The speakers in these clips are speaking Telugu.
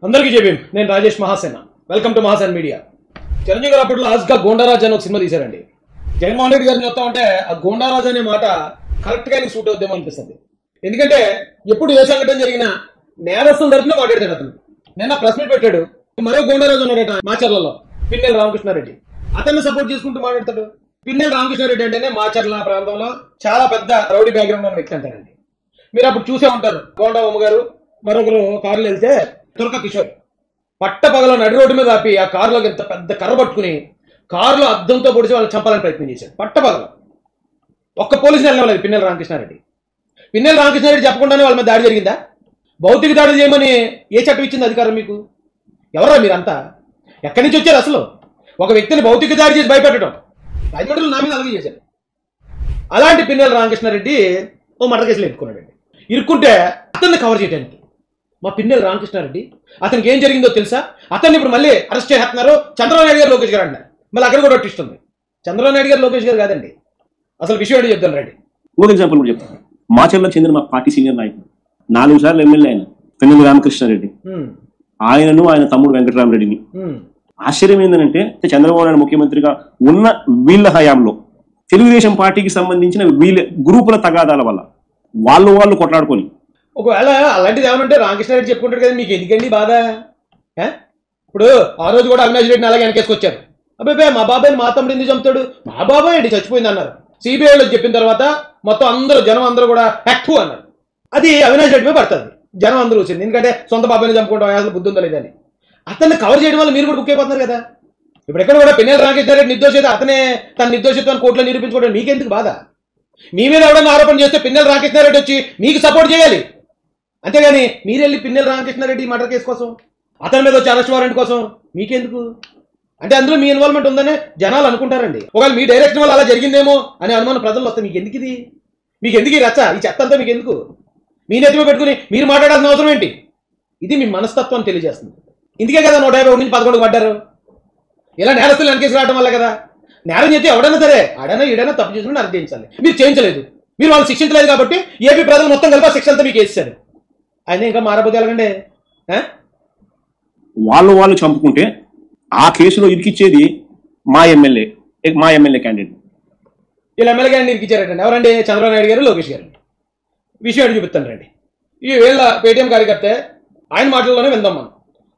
అందరికీ జేబీఎం నేను Rajesh Mahasena welcome to Mahasena media Chiranjeevi గారు అప్పట్లో లాస్ట్గా గోండారాజ్ అని ఒక సినిమా తీశారండి. జగన్మోహన్ రెడ్డి గారిని చెప్తా ఉంటే ఆ గోండారాజ్ అనే మాట కరెక్ట్గా నీకు సూట్ అవుద్దేమో అనిపిస్తుంది. ఎందుకంటే ఎప్పుడు ఏ సంఘటన జరిగినా నేరస్తుల తరఫున మాట్లాడతాడు అతను. నిన్న ప్రెస్ మీట్ పెట్టాడు, మరో గోండారాజు ఉన్నాడట మాచర్లలో, పిన్నెల రామకృష్ణారెడ్డి. అతన్ని సపోర్ట్ చేసుకుంటూ మాట్లాడతాడు. పిన్నెల రామకృష్ణారెడ్డి అంటేనే మాచర్ల ప్రాంతంలో చాలా పెద్ద రౌడీ బ్యాక్గ్రౌండ్ ఉన్న వ్యక్తి అంటారండి. మీరు అప్పుడు చూసే ఉంటారు, గోండా ఉమ్మ గారు మరొకరు కారులో వెళ్తే తురక కిషోర్ పట్టపగల నడి రోడ్డు మీద ఆపి ఆ కారులోకి ఎంత పెద్ద కర్ర పట్టుకుని కారులో అద్దంతో పొడిచి వాళ్ళని చంపాలని ప్రయత్నం చేశాడు. పట్టపగల ఒక్క పోలీసుని వెళ్ళలేదు పిన్నెల రామకృష్ణారెడ్డి. పిన్నెల రామకృష్ణారెడ్డి చెప్పకుండానే వాళ్ళ మీద దాడి జరిగిందా? భౌతిక దాడులు చేయమని ఏ చట్టం ఇచ్చింది అధికారం మీకు? ఎవరా మీరంతా? ఎక్కడి నుంచి వచ్చారు అసలు? ఒక వ్యక్తిని భౌతిక దాడి చేసి భయపెట్టడం రాజమండ్రిలో నా మీద అలాగే చేశారు. అలాంటి పిన్నెల రామకృష్ణారెడ్డి ఓ మర్డర్ కేసులో ఇరుక్కున్నాడండి. ఇరుక్కుంటే అతన్ని కవర్ చేయడానికి మా పిన్నెల రామకృష్ణారెడ్డి అతనికి ఏం జరిగిందో తెలుసా? అతన్ని ఇప్పుడు మళ్ళీ అరెస్ట్ చేస్తున్నారు చంద్రబాబు నాయుడు గారు, లోకేష్ గారు అంటారు. మళ్ళీ అక్కడ కూడా ట్విస్ట్ ఉంది. చంద్రబాబు నాయుడు గారు, లోకేష్ గారు కాదండి, అసలు విషయం ఏంటో చెప్తాను రండి. ఒక ఎగ్జాంపుల్ కూడా చెప్తాను. మాచర్లకు చెందిన మా పార్టీ సీనియర్ నాయకుడు 4 సార్లు ఎమ్మెల్యే అయిన పిన్నెల రామకృష్ణారెడ్డి, ఆయనను ఆయన తమ్ముడు వెంకటరామరెడ్డిని. ఆశ్చర్యం ఏంటంటే చంద్రబాబు నాయుడు ముఖ్యమంత్రిగా ఉన్న వీళ్ళ హయాంలో తెలుగుదేశం పార్టీకి సంబంధించిన వీళ్ళ గ్రూపుల తగాదాల వల్ల వాళ్ళు కొట్లాడుకొని, ఒకవేళ అలాంటిది ఏమనంటే రామకృష్ణారెడ్డి చెప్పుకుంటాడు కదా, మీకు ఎందుకండి బాధ? ఇప్పుడు ఆ రోజు కూడా అవినాష్ రెడ్డిని అలాగే వెనకేసుకొచ్చారు. అబ్బాయి మా బాబాయ్ని మా తమ్ముడు ఎందుకు చంపుతాడు? మా బాబాయ్ అండి చచ్చిపోయింది అన్నారు. సిబిఐలో చెప్పిన తర్వాత మొత్తం అందరూ జనం అందరూ కూడా యాక్టివ్ అన్నారు. అది అవినాష్ రెడ్డి మీద పడుతుంది. జనం అందరూ వచ్చింది, ఎందుకంటే సొంత బాబాయ్ని చంపుకుంటాం అసలు బుద్ధి ఉందా లేదని. అతన్ని కవర్ చేయడం వల్ల మీరు కూడా బుక్ అయిపోతున్నారు కదా. ఇప్పుడు ఎక్కడ కూడా పిన్నెల రామకృష్ణారెడ్డి నిర్దోషిత, అతనే తన నిర్దోషిత్వాన్ని కోర్టులో నిరూపించుకోవడం మీకెందుకు బాధ? మీ మీద ఎవడన్నా ఆరోపణ చేస్తే పిన్నెల రామకృష్ణారెడ్డి వచ్చి మీకు సపోర్ట్ చేయాలి, అంతేగాని మీరెళ్ళి పిన్నెల రామకృష్ణారెడ్డి మర్డర్ కేసు కోసం, అతని మీద వచ్చి అరెస్ట్ వారెంట్ కోసం మీకెందుకు? అంటే అందులో మీ ఇన్వాల్వ్మెంట్ ఉందని జనాలు అనుకుంటారండి. ఒకవేళ మీ డైరెక్షన్ వల్ల అలా జరిగిందేమో అనే అనుమానం ప్రజలు వస్తే మీకు ఎందుకు ఇది? మీకు ఎందుకు ఈ రచ్చ, ఈ చెత్త అంతా మీకు ఎందుకు? మీ నెత్తిలో పెట్టుకుని మీరు మాట్లాడాల్సిన అవసరం ఏంటి? ఇది మీ మనస్తత్వాన్ని తెలియజేస్తుంది. ఇందుకే కదా 151 నుంచి 11 పడ్డారు. ఇలా నేరస్తులు వెనకేసి రావడం వల్ల కదా. నేరం చేస్తే ఎవడైనా సరే ఆడైనా ఈడైనా తప్పు చేసుకుని అరెస్ట్ చేయించాలి. మీరు చేయించలేదు, మీరు వాళ్ళు శిక్షించలేదు కాబట్టి ఏపీ ప్రజలు మొత్తం కలిపి శిక్ష అంతా మీకు వేసేశారు. ఆయన ఇంకా మారబోతే ఎలాగండి? వాళ్ళు చంపుకుంటే ఆ కేసులో ఇరికిచ్చేది మా ఎమ్మెల్యే క్యాండిడేట్. వీళ్ళు ఎమ్మెల్యే క్యాండిడేట్ ఇరికిచ్చారటండి. ఎవరండి? చంద్రబాబు నాయుడు గారు, లోకేష్ గారు. విషయం అడిగి చూపిస్తాను రండి. ఈ వీళ్ళ పేటీఎం కార్యకర్తే ఆయన మాటల్లోనే విందాం మనం.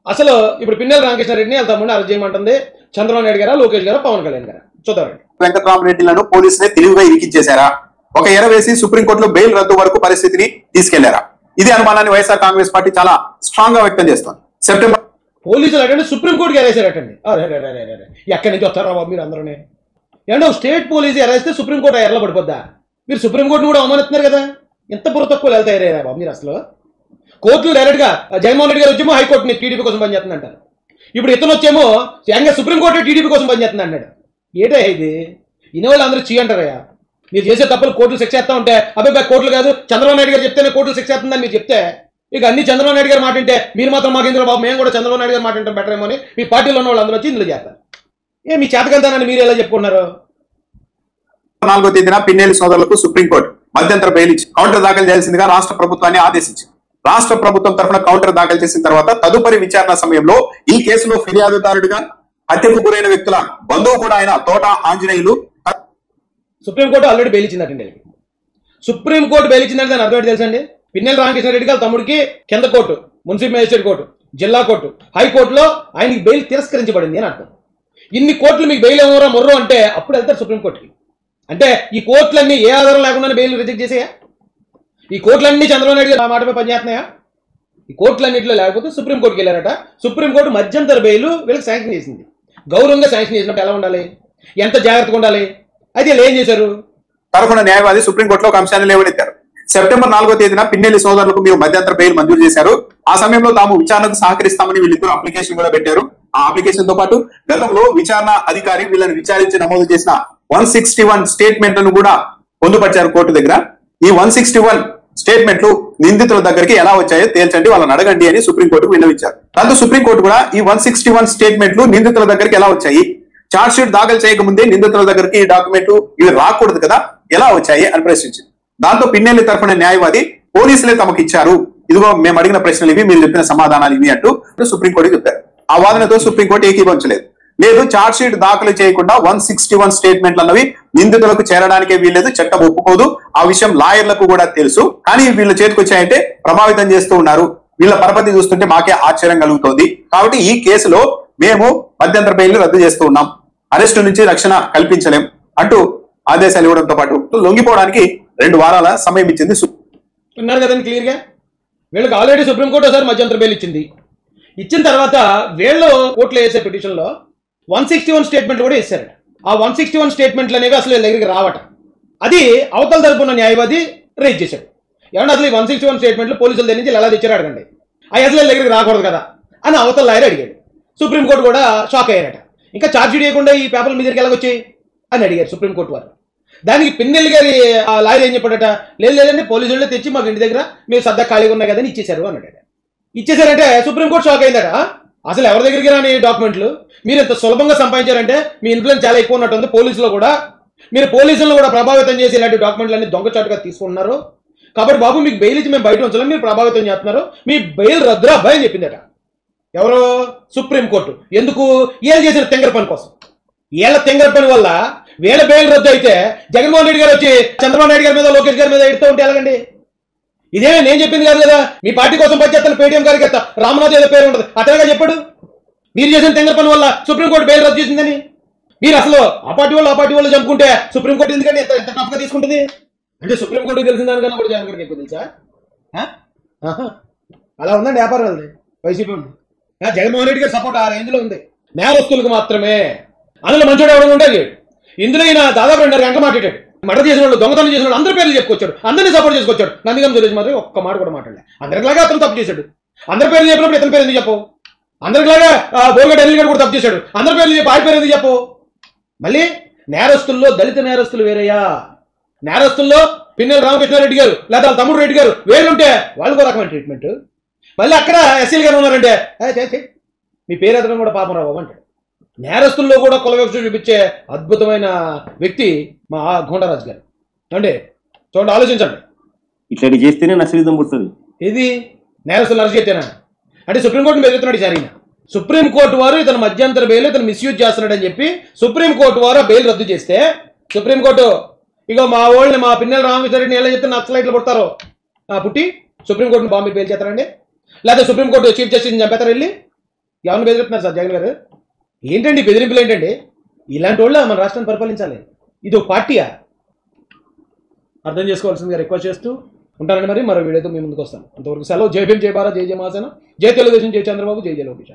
అసలు ఇప్పుడు పిన్నెల రామకృష్ణారెడ్డిని వెళ్తామండి అరెస్ట్ చేయమంటుంది చంద్రబాబు నాయుడు గారా, లోకేష్ గారా, పవన్ కళ్యాణ్ గారా? చూద్దామండి. వెంకటరామరెడ్డిలను పోలీసులే తెలివిగా ఇరికించేశారా? ఒక ఎర వేసి సుప్రీంకోర్టులో బెయిల్ రద్దు వరకు పరిస్థితిని తీసుకెళ్లారా? ఇదే అనుమానాన్ని వైఎస్ఆర్ కాంగ్రెస్ పార్టీ చాలా స్ట్రాంగ్ గా వ్యక్తం చేస్తోంది. సెప్టెంబర్ పోలీసులు అటండి సుప్రీంకోర్టుకి ఎరేసారటండి. ఎక్కడి నుంచి వస్తారా బాబు మీరు అందరూ? ఏంటో స్టేట్ పోలీసు ఎరేస్తే సుప్రీంకోర్టు ఎర్రలో పడిపోద్దా? మీరు సుప్రీంకోర్టును కూడా అవమానిస్తున్నారు కదా. ఎంత బుర్ర తక్కువ వెళ్తాయరా బాబు మీరు అసలు? కోర్టులు డైరెక్ట్ గా జగన్మోహన్ రెడ్డి గారు వచ్చేమో హైకోర్టుని టీడీపీ కోసం పనిచేస్తుంది అంటారు. ఇప్పుడు ఇతను వచ్చేమో ఏకంగా సుప్రీంకోర్టు టీడీపీ కోసం పనిచేస్తుంది అన్నాడు. ఏటే ఇది? ఇన్వాళ్ళు అందరూ చీ అంటారయ్యా. మీరు చేసే తప్పులు కోర్టులు శిక్ష చేస్తా ఉంటే అబ్బాయి కోర్టులు కాదు చంద్రబాబు నాయుడు గారు చెప్తేనే కోర్టులు శిక్ష చేస్తుందని మీరు చెప్తే ఇక అన్ని చంద్రబాబు నాయుడు గారు మాట అంటే మీరు మాత్రం మాకు ఎందుకు బాబు, మేము కూడా చంద్రబాబు నాయుడు గారు మాట అంటే బెటర్ ఏమో అని మీ పార్టీలో ఉన్న వాళ్ళు అందరూ వచ్చి ఇందులో చేస్తారు. మీ చేతకంతానని మీరు ఎలా చెప్పుకున్నారు? 4వ తేదీన పిన్నెల్లి సోదరులకు సుప్రీంకోర్టు మధ్యంతర బెయిల్ ఇచ్చి కౌంటర్ దాఖలు చేయాల్సిందిగా రాష్ట్ర ప్రభుత్వాన్ని ఆదేశించింది. రాష్ట్ర ప్రభుత్వం తరఫున కౌంటర్ దాఖలు చేసిన తర్వాత తదుపరి విచారణ సమయంలో ఈ కేసులో ఫిర్యాదుదారుడిగా హత్యకు గురైన వ్యక్తుల బంధువు కూడా ఆయన Thota Anjaneyulu supreme court already bail ఇచ్చిందండి. సుప్రీంకోర్టు బెయిల్ ఇచ్చిందంటే దాని అర్థం తెలుసండి. పిన్నెల రామకృష్ణారెడ్డి గారు తమ్ముడికి కింద కోర్టు, మున్సిపల్ మేజిస్ట్రేట్ కోర్టు, జిల్లా కోర్టు, హైకోర్టులో ఆయనకి బెయిల్ తిరస్కరించబడింది అని అర్థం. ఇన్ని కోర్టులు మీకు బెయిల్ ఏమోరా మొర్రో అంటే అప్పుడు వెళ్తారు సుప్రీంకోర్టుకి. అంటే ఈ కోర్టులన్నీ ఏ ఆధారం లేకుండా బెయిల్ రిజెక్ట్ చేసాయా? ఈ కోర్టులన్నీ చంద్రబాబు నాయుడు గారు ఆ మాటపై పనిచేస్తున్నాయా? ఈ కోర్టులన్నింటిలో లేకపోతే సుప్రీంకోర్టుకి వెళ్ళారట. సుప్రీంకోర్టు మధ్యంతర బెయిల్ వీళ్ళకి శాంక్షన్ చేసింది. గౌరవంగా శాంక్షన్ చేసినప్పుడు ఎలా ఉండాలి, ఎంత జాగ్రత్తగా ఉండాలి? అయితే వీళ్ళు ఏం చేశారు? తరఫున న్యాయవాది సుప్రీంకోర్టులో ఒక అంశాన్ని లేవనెత్తారు. సెప్టెంబర్ 4వ తేదీన పిన్నెల్లి సోదరులకు మీరు మధ్యంతర బెయిల్ మంజూరు చేశారు. ఆ సమయంలో తాము విచారణకు సహకరిస్తామని వీళ్ళిద్దరు అప్లికేషన్ కూడా పెట్టారు. ఆ అప్లికేషన్ తో పాటు గతంలో విచారణ అధికారి వీళ్ళని విచారించి నమోదు చేసిన 161 స్టేట్మెంట్లను కూడా పొందుపరిచారు కోర్టు దగ్గర. ఈ 161 స్టేట్మెంట్లు నిందితుల దగ్గరికి ఎలా వచ్చాయో తేల్చండి, వాళ్ళని అడగండి అని సుప్రీంకోర్టుకు విన్నవించారు. దాంతో సుప్రీంకోర్టు కూడా ఈ 161 స్టేట్మెంట్లు నిందితుల దగ్గరికి ఎలా వచ్చాయి, ఛార్జ్ షీట్ దాఖలు చేయకముందే నిందితుల దగ్గరికి ఈ డాక్యుమెంట్ ఇవి రాకూడదు కదా, ఎలా వచ్చాయి అని ప్రశ్నించింది. దాంతో పిన్నెల్లి తరఫున న్యాయవాది పోలీసులే తమకు ఇచ్చారు, ఇదిగో మేము అడిగిన ప్రశ్నలు ఇవి, మీరు చెప్పిన సమాధానాలు ఇవి అంటూ సుప్రీంకోర్టుకి చెప్పారు. ఆ వాదనతో సుప్రీంకోర్టు ఏకీభవించలేదు. లేదు, ఛార్జ్ షీట్ దాఖలు చేయకుండా 161 స్టేట్మెంట్లు అన్నవి నిందితులకు చేరడానికే వీల్లేదు, చట్టం ఒప్పుకోదు. ఆ విషయం లాయర్లకు కూడా తెలుసు. కానీ వీళ్ళ చేతికి వచ్చాయంటే ప్రభావితం చేస్తూ ఉన్నారు. వీళ్ళ పరపతి చూస్తుంటే మాకే ఆశ్చర్యం కలుగుతోంది. కాబట్టి ఈ కేసులో మేము మధ్యంతర బెయిల్ రద్దు చేస్తూ ఉన్నాం, అరెస్టు నుంచి రక్షణ కల్పించలేం అంటూ ఆదేశాలు ఇవ్వడంతో పాటు లొంగిపోవడానికి 2 వారాల సమయం ఇచ్చింది. విన్నారు కదండి క్లియర్ గా. వీళ్ళకి ఆల్రెడీ సుప్రీంకోర్టు ఒకసారి మధ్యంతర బెయిల్ ఇచ్చింది. ఇచ్చిన తర్వాత వీళ్ళు కోర్టులో వేసే పిటిషన్లో 161 స్టేట్మెంట్లు కూడా వేశారు. ఆ 161 స్టేట్మెంట్లు అనేవి అసలు వీళ్ళ దగ్గరికి రావట. అది అవతల తరపున న్యాయవాది రేజ్ చేశాడు. ఏమన్నా అసలు ఈ 161 స్టేట్మెంట్లు పోలీసుల దగ్గర నుంచి ఎలా తెచ్చారు అడగండి, అవి అసలు వీళ్ళ దగ్గరికి రాకూడదు కదా అని అవతల లాయర్ అడిగాడు. సుప్రీంకోర్టు కూడా షాక్ అయ్యారట. ఇంకా ఛార్జ్ షీట్ చేయకుండా ఈ పేపర్ల మీ దగ్గరికి ఎలాగొచ్చాయి అని అడిగారు సుప్రీంకోర్టు వారు. దానికి పిన్నెల్లి గారి ఆ లాయర్ ఏం చెప్పాడట, లేదండి పోలీసులు తెచ్చి మాకు ఇంటి దగ్గర మీరు సద్దా ఖాళీగా ఉన్నాయి కదని ఇచ్చేశారు అన్నాడట. ఇచ్చేసారంటే సుప్రీంకోర్టు షాక్ అయిందట. అసలు ఎవరి దగ్గరికి రాని డాక్యుమెంట్లు మీరు ఎంత సులభంగా సంపాదించారంటే మీ ఇన్ఫ్లుయెన్స్ చాలా ఎక్కువ ఉన్నట్టుంది పోలీసులో కూడా. మీరు పోలీసులను కూడా ప్రభావితం చేసి ఇలాంటి డాక్యుమెంట్లన్నీ దొంగచాటుగా తీసుకుంటున్నారు. కాబట్టి బాబు మీకు బెయిల్ ఇచ్చి మేము బయట ఉంచలేం, మీరు ప్రభావితం చేస్తున్నారు, మీ బెయిల్ రద్దురా అబ్బాయి అని చెప్పిందట. ఎవరో సుప్రీంకోర్టు. ఎందుకు? వీళ్ళు చేసిన తెంగర పని కోసం. వీళ్ళ తెంగర పని వల్ల వీళ్ళ బెయిల్ రద్దు అయితే జగన్మోహన్ రెడ్డి గారు వచ్చి చంద్రబాబు నాయుడు గారి మీద లోకేష్ గారి మీద ఎడుతూ ఉంటే ఎలాగండి? ఇదేమే నేను చెప్పింది కాదు కదా. మీ పార్టీ కోసం పనిచేస్తాను పేటీఎం గారికి ఎత్తా రామనాథ్ ఏదో పేరు ఉండదు అతనిగా చెప్పాడు. మీరు చేసిన తెంగర పని వల్ల సుప్రీంకోర్టు బెయిల్ రద్దు చేసిందని. మీరు అసలు ఆ పార్టీ వాళ్ళు చంపుకుంటే సుప్రీంకోర్టు ఎందుకంటే ఎంత టఫ్గా తీసుకుంటుంది అంటే సుప్రీంకోర్టుకి తెలిసిన దానికన్నా కూడా జగన్ గారికి ఎక్కువ తెలుసా? అలా ఉందండి వ్యాపారం అది. వైసీపీ ఉంది. జగన్మోహన్ రెడ్డి గారి సపోర్ట్ ఆ రేంజ్లో ఉంది. నేరస్తులకు మాత్రమే. అందులో మంచోడు ఎవరు ఉండేది. ఇందులో ఈయన దాదాపు 2.5 గంటలు మాట్లాడాడు. మర్డర్ చేసిన వాళ్ళు, దొంగతనం చేసిన వాళ్ళు అందరి పేర్లు చెప్పుకొచ్చాడు, అందరినీ సపోర్ట్ చేసుకొచ్చాడు. నందిగం సురేష్ మాత్రం ఒక్క మాట కూడా మాట్లాడలే. అందరిలాగా అతను తప్పు చేశాడు. అందరి పేర్లు చెప్పినప్పుడు ఇతని పేరు ఎందుకు చెప్పవు? అందరిలాగా బోర్గడ్ ఎల్లి కూడా తప్పు చేశాడు. అందరి పేర్లు చెప్పి ఆయన పేరు ఎందుకు చెప్పవు? మళ్ళీ నేరస్తుల్లో దళిత నేరస్తులు వేరయ్యా. నేరస్తుల్లో పిన్నెల రామకృష్ణారెడ్డి గారు లేదా వాళ్ళ తమ్ముడు రెడ్డి గారు వేరుంటే వాళ్ళకు రకమైన ట్రీట్మెంట్. మళ్ళీ అక్కడ ఎస్సీలు గారు ఉన్నారంటే మీ పేరు ఎదగడం కూడా పాపం రావు అంటాడు. నేరస్తుల్లో కూడా కుల వివక్ష చూపించే అద్భుతమైన వ్యక్తి మా గోండారాజు గారు. అంటే చూడండి, ఆలోచించండి. ఇట్లా చేస్తేనే నక్సలిజం పుడుతుంది. ఇది నేరస్తులు అరెస్ట్ చేస్తేనా అంటే సుప్రీంకోర్టును బెదిరిస్తున్నాడు జరిగిన. సుప్రీంకోర్టు వారు ఇతను మధ్యంతర బెయిల్ ఇతను మిస్యూజ్ చేస్తున్నాడని చెప్పి సుప్రీంకోర్టు వారు బెయిల్ రద్దు చేస్తే సుప్రీంకోర్టు ఇగో మా వాళ్ళని మా పిన్నెల రామకృష్ణారెడ్డిని ఎలా చెప్తే నక్సలైట్లు పుడతారో పుట్టి సుప్రీంకోర్టును బాంబే బెయిల్ చేస్తారండి. లేదా సుప్రీంకోర్టు చీఫ్ జస్టిస్ని చంపేతారు వెళ్ళి. ఎవరిని బెదిరిస్తున్నారు సార్ జగన్ గారు? ఏంటండి బెదిరింపులు ఏంటండి? ఇలాంటి వాళ్ళు మన రాష్ట్రాన్ని పరిపాలించాలి. ఇది ఒక పార్టీయా? అర్థం చేసుకోవాల్సిందిగా రిక్వెస్ట్ చేస్తూ ఉంటానండి. మరి మరో వీడియోతో మీ ముందుకు వస్తాను. అంతవరకు సెలవు. జై భీమ్, జై భారత్, జై జయ మహాసేన, జై తెలుగుదేశం, జై చంద్రబాబు, జై జయ లోకేష్.